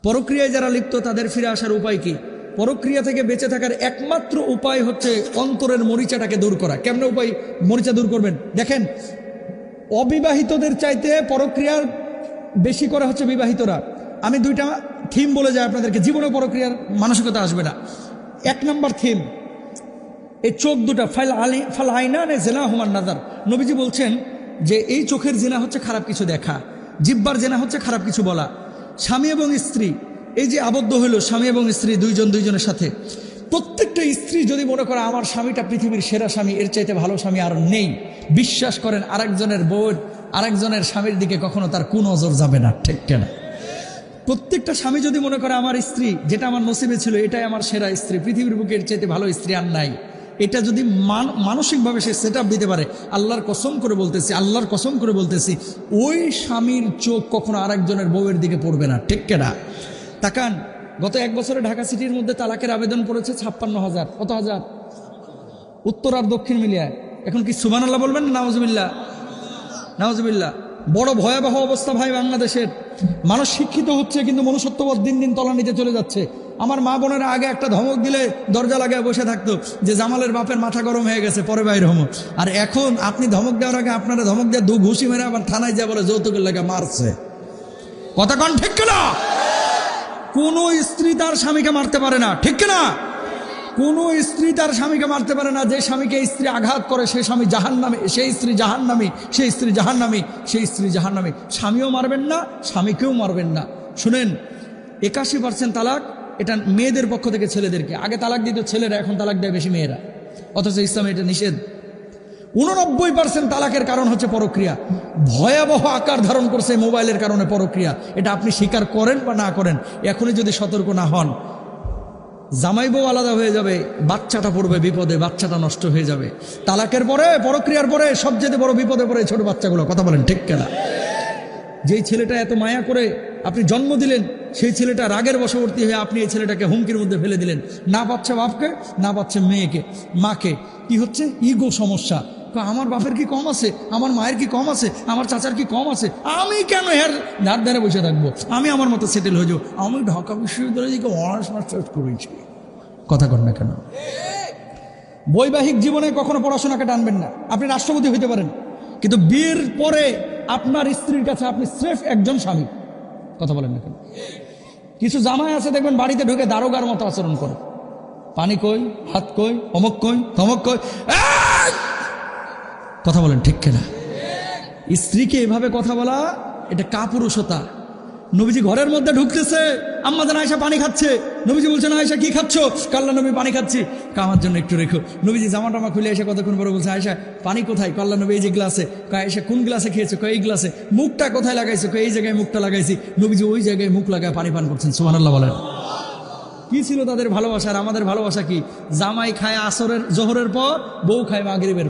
পরক্রিয়ায় যারা লিপ্ত তাদের ফিরে আসার উপায় কি? পরক্রিয়া থেকে বেঁচে থাকার একমাত্র উপায় হচ্ছে অন্তরের মরিচাটাকে দূর করা। কেমন উপায় মরিচা দূর করবেন? দেখেন, অবিবাহিতদের চাইতে পরক্রিয়ার বেশি করে হচ্ছে বিবাহিতরা। আমি দুইটা থিম বলে যাই আপনাদেরকে, জীবনে পরক্রিয়ার মানসিকতা আসবে না। এক নম্বর থিম, এই চোখ দুটা, ফাল আইনা নে জেনা হুমান নাজার। নবীজি বলছেন যে এই চোখের জেনা হচ্ছে খারাপ কিছু দেখা, জিহ্বার জেনা হচ্ছে খারাপ কিছু বলা। স্বামী এবং স্ত্রী এই যে আবদ্ধ হইল, স্বামী এবং স্ত্রী দুইজনের সাথে, প্রত্যেকটা স্ত্রী যদি মনে করে আমার স্বামীটা পৃথিবীর সেরা স্বামী, এর চাইতে ভালো স্বামী আর নেই, বিশ্বাস করেন আরেকজনের বউয়ের আরেকজনের স্বামীর দিকে কখনো তার কুনজর যাবে না, ঠিক কেনা? প্রত্যেকটা স্বামী যদি মনে করে আমার স্ত্রী যেটা আমার নসিবে ছিল এটাই আমার সেরা স্ত্রী, পৃথিবীর বুকে এর চাইতে ভালো স্ত্রী আর নাই, এটা যদি মানসিকভাবে সে সেট আপ দিতে পারে, আল্লাহর কসম করে বলতেছি ওই স্বামীর চোখ কখনো আরেকজনের বউয়ের দিকে পড়বে না, ঠিক কেনা? তাকান, গত 1 বছরে ঢাকা সিটির মধ্যে তালাকের আবেদন পড়েছে 56,000। কত হাজার? উত্তর আর দক্ষিণ মিলিয়ে। এখন কি সুবহানাল্লাহ বলবেন না নাউজুবিল্লাহ? নাউজুবিল্লাহ। বড় ভয়াবহ অবস্থা ভাই বাংলাদেশের। মানুষ শিক্ষিত হচ্ছে কিন্তু মনুষ্যত্ববোধ দিন দিন তলানিতে চলে যাচ্ছে। আমার মা বোনেরা আগে একটা ধমক দিলে দরজা লাগায় বসে থাকতো যে জামালের বাপের মাথা গরম হয়ে গেছে, পরে বাইর হমো। আর এখন আপনি ধমক দেওয়ার আগে আপনারা ধমক দিয়ে ঘুষি মেরে আবার থানায় যা বলে যৌতুকের লাগে মারছে। কথা কন ঠিক কিনা? কোন স্ত্রী তার স্বামীকে মারতে পারে না, ঠিক কিনা? কোন স্ত্রী তার স্বামীকে মারতে পারে না। যে স্বামীকে স্ত্রী আঘাত করে সেই স্বামী জাহান্নামী, সেই স্ত্রী জাহান্নামী, সেই স্ত্রী জাহান্নামী, সেই স্ত্রী জাহান্নামী। স্বামীও মারবেন না, স্বামীকেও মারবেন না। শুনেন, 81% তালাক এটা মেয়েদের পক্ষ থেকে ছেলেদেরকে। আগে তালাক দিত ছেলেরা, এখন তালাক দেয় বেশি মেয়েরা, অথচ ইসলামে এটা নিষেধ। 89% তালাকের কারণ হচ্ছে পরক্রিয়া। ভয়াবহ আকার ধারণ করছে মোবাইলের কারণে পরক্রিয়া। এটা আপনি স্বীকার করেন বা না করেন, এখনই যদি সতর্ক না হন, জামাই বউ আলাদা হয়ে যাবে, বাচ্চাটা পড়বে বিপদে, বাচ্চাটা নষ্ট হয়ে যাবে। তালাকের পরে, পরক্রিয়ার পরে সবচেয়ে বড় বিপদে পড়ে ছোট বাচ্চাগুলো। কথা বলেন ঠিক কেনা? যেই ছেলেটা এত মায়া করে আপনি জন্ম দিলেন, সেই ছেলেটা রাগের বশবর্তী হয়ে আপনি এই ছেলেটাকে হুমকির মধ্যে ফেলে দিলেন। না পাচ্ছে বাপকে, না পাচ্ছে মেয়েকে, মাকে। কি হচ্ছে? ইগো সমস্যা। আমার বাপের কি কম আছে, আমার মায়ের কি কম আছে, আমার চাচার কি কম আছে, আমি কেন এর ধার ধারে বসে থাকবো, আমি আমার মতো সেটেল হয়ে যাবো। আমি ঢাকা বিশ্ববিদ্যালয় থেকে অনার্স মাস্টার্স করেছি। কথা কর না কেন? বৈবাহিক জীবনে কখনো পড়াশোনাকে টানবেন না। আপনি রাষ্ট্রপতি হইতে পারেন, কিন্তু বিয়ের পরে আপনার স্ত্রীর কাছে আপনি স্রেফ একজন স্বামী। কথা বলেন না কেন? কিছু জামাই আছে দেখবেন বাড়িতে ঢুকে দারোগার মতো আচরণ করে। পানি কই, হাত কই, অমক কই, তমক কই। কথা বলেন ঠিক কিনা? স্ত্রীকে এভাবে কথা বলা এটা কাপুরুষতা। নবীজি ঘরের মধ্যে ঢুকতেছে, আম্মা জান আয়েশা পানি খাচ্ছে। নবীজি বলছেন, আয়েশা কি খাচ্ছ? কাল্লা নবী, পানি খাচ্ছি। আমার জন্য একটু রেখো। নবীজি জামা টামা খুলে এসে কতক্ষণ পরে বলছে, আয়েশা পানি কোথায়? কাল্লা নবী, এই যে গ্লাসে। আয়েশা কোন গ্লাসে খেয়েছো? এই গ্লাসে। মুখটা কোথায় লাগাইছো? এই জায়গায় মুখটা লাগাইছি। নবীজি ওই জায়গায় মুখ লাগায় পানি পান করছেন। সুবহানাল্লাহ বলেন। কি ছিল তাদের ভালোবাসা আর আমাদের ভালোবাসা কি? জামাই খায় আসরের জোহরের পর, বউ খায় মাগরিবের।